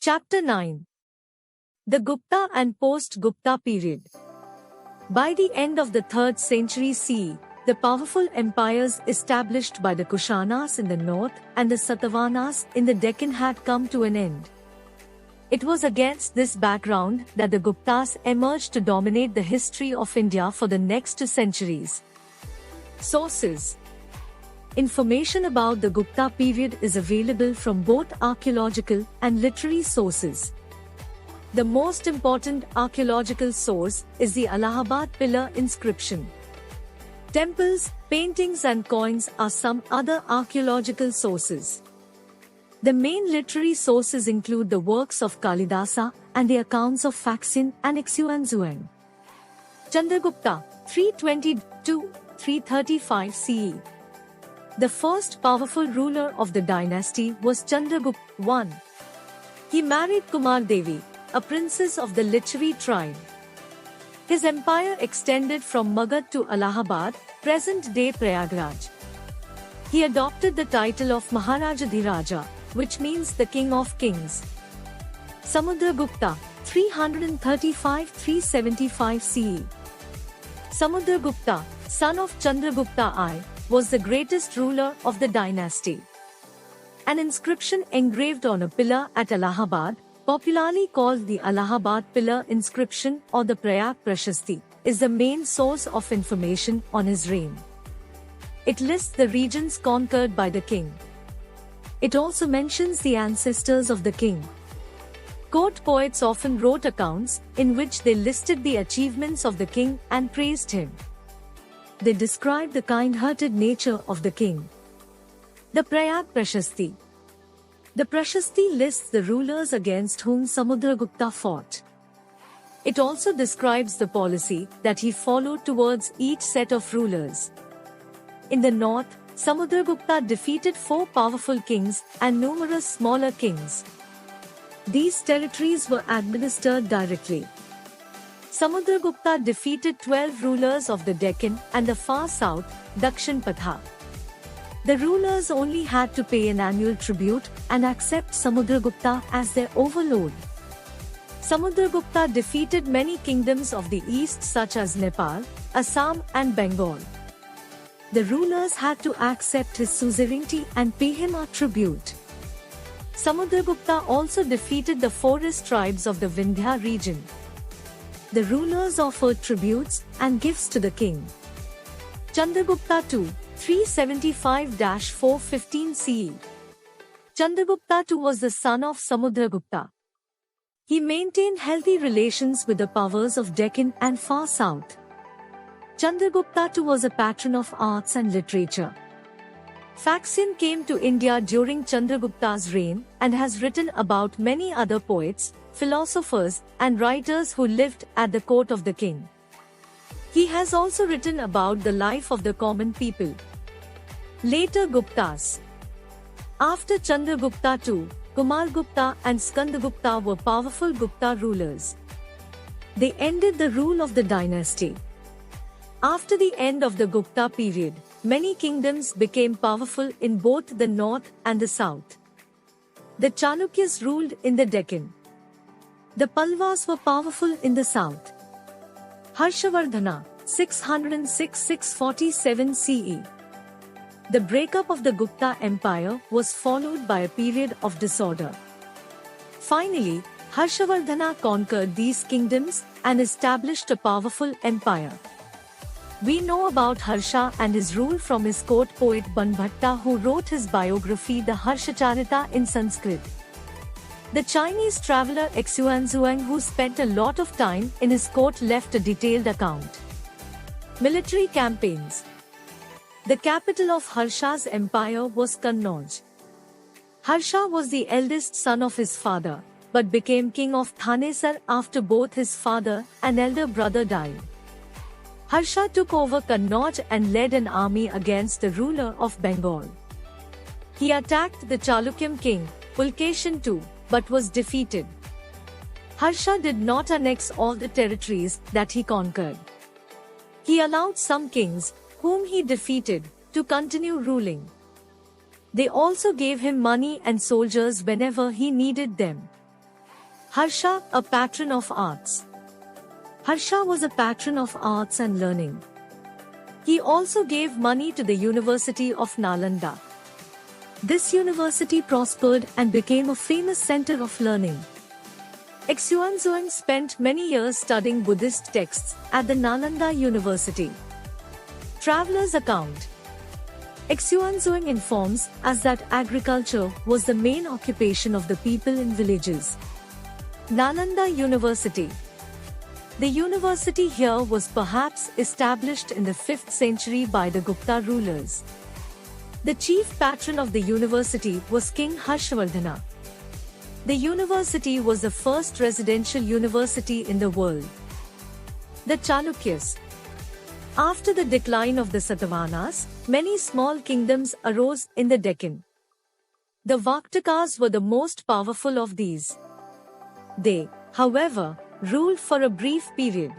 Chapter 9. The Gupta and Post-Gupta period. By the end of the 3rd century CE, the powerful empires established by the Kushanas in the north and the Satavahanas in the Deccan had come to an end. It was against this background that the Guptas emerged to dominate the history of India for the next 2 centuries. Sources. Information about the Gupta period is available from both archaeological and literary sources. The most important archaeological source is the Allahabad pillar inscription. Temples, paintings and coins are some other archaeological sources. The main literary sources include the works of Kalidasa and the accounts of Faxian and Xuanzang. Chandragupta, 322-335 CE. The first powerful ruler of the dynasty was Chandragupta I. He married Kumar Devi, a princess of the Lichavi tribe. His empire extended from Magad to Allahabad, present-day Prayagraj. He adopted the title of Maharajadhiraja, which means the King of Kings. Samudragupta, 335-375 CE. Samudragupta, son of Chandragupta I, was the greatest ruler of the dynasty. An inscription engraved on a pillar at Allahabad, popularly called the Allahabad pillar inscription or the Prayag Prashasti, is the main source of information on his reign. It lists the regions conquered by the king. It also mentions the ancestors of the king. Court poets often wrote accounts in which they listed the achievements of the king and praised him. They describe the kind-hearted nature of the king. The Prayag Prashasti. The Prashasti lists the rulers against whom Samudragupta fought. It also describes the policy that he followed towards each set of rulers. In the north, Samudragupta defeated 4 powerful kings and numerous smaller kings. These territories were administered directly. Samudragupta defeated 12 rulers of the Deccan and the far south, Dakshin Patha. The rulers only had to pay an annual tribute and accept Samudragupta as their overlord. Samudragupta defeated many kingdoms of the east such as Nepal, Assam and Bengal. The rulers had to accept his suzerainty and pay him a tribute. Samudragupta also defeated the forest tribes of the Vindhya region. The rulers offered tributes and gifts to the king. Chandragupta II, 375-415 CE. Chandragupta II was the son of Samudragupta. He maintained healthy relations with the powers of Deccan and far south. Chandragupta II was a patron of arts and literature. Faxian came to India during Chandragupta's reign and has written about many other poets, philosophers, and writers who lived at the court of the king. He has also written about the life of the common people. Later Guptas. After Chandragupta II, Kumargupta and Skandagupta were powerful Gupta rulers. They ended the rule of the dynasty. After the end of the Gupta period, many kingdoms became powerful in both the north and the south. The Chalukyas ruled in the Deccan. The Palwas were powerful in the south. Harshavardhana, 606-647 CE. The breakup of the Gupta Empire was followed by a period of disorder. Finally, Harshavardhana conquered these kingdoms and established a powerful empire. We know about Harsha and his rule from his court poet Banbhatta, who wrote his biography the Harshacharita in Sanskrit. The Chinese traveler Xuanzang, who spent a lot of time in his court, left a detailed account. Military campaigns. The capital of Harsha's empire was Kannauj. Harsha was the eldest son of his father, but became king of Thanesar after both his father and elder brother died. Harsha took over Kannauj and led an army against the ruler of Bengal. He attacked the Chalukyan king, Pulkeshin II, but was defeated. Harsha did not annex all the territories that he conquered. He allowed some kings, whom he defeated, to continue ruling. They also gave him money and soldiers whenever he needed them. Harsha, a patron of arts. Harsha was a patron of arts and learning. He also gave money to the University of Nalanda. This university prospered and became a famous center of learning. Xuanzang spent many years studying Buddhist texts at the Nalanda University. Traveler's account. Xuanzang informs us that agriculture was the main occupation of the people in villages. Nalanda University. The university here was perhaps established in the 5th century by the Gupta rulers. The chief patron of the university was King Harshavardhana. The university was the first residential university in the world. The Chalukyas. After the decline of the Satavahanas, many small kingdoms arose in the Deccan. The Vaktakas were the most powerful of these. They, however, ruled for a brief period.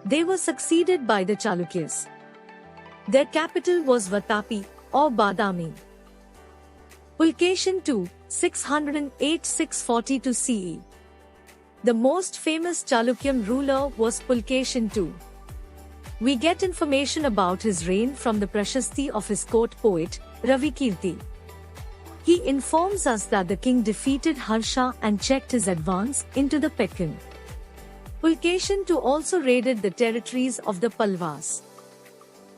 They were succeeded by the Chalukyas. Their capital was Vatapi or Badami. Pulkeshin II, 608–642 CE. The most famous Chalukyan ruler was Pulkeshin II. We get information about his reign from the Prashasti of his court poet, Ravikirti. He informs us that the king defeated Harsha and checked his advance into the Peccan. Pulkeshin II also raided the territories of the Palwas.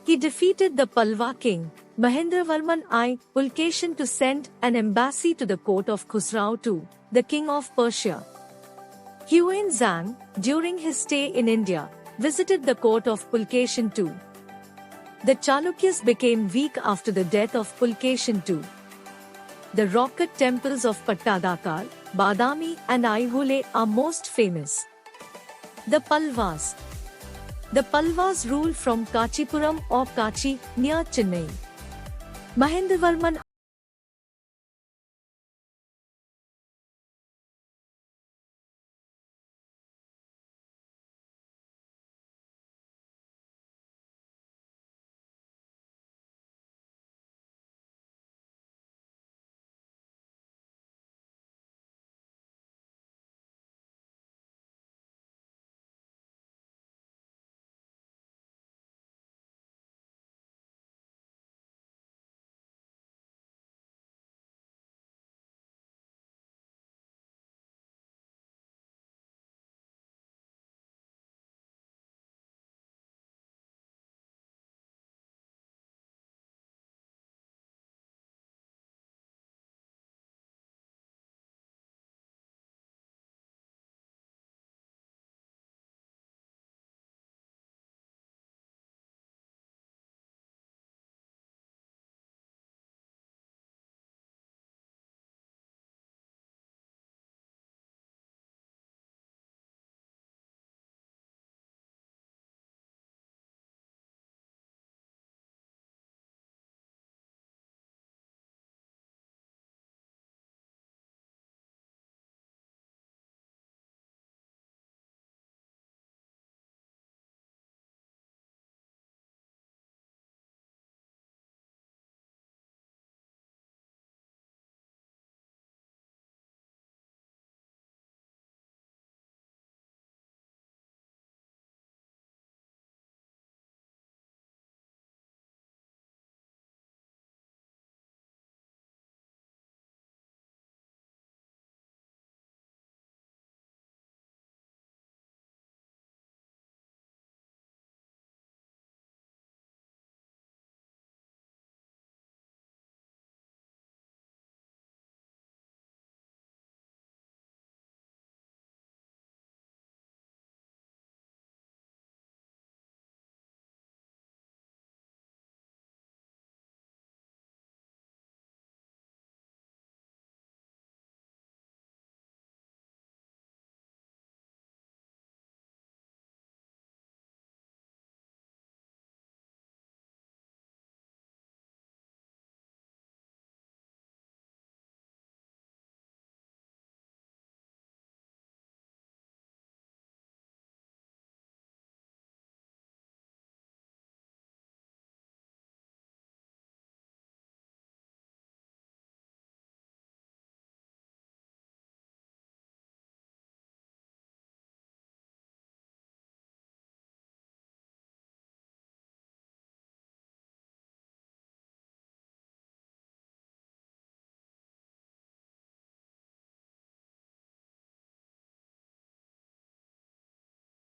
He defeated the Palwa king, Mahendravarman I. Pulkeshin to send an embassy to the court of Khusrau II, the king of Persia. Xuanzang, during his stay in India, visited the court of Pulkeshin II. The Chalukyas became weak after the death of Pulkeshin II. The rocket temples of Pattadakal, Badami and Aihole are most famous. The Palwas. The Palwas ruled from Kachipuram or Kachi near Chennai. Mahendravarman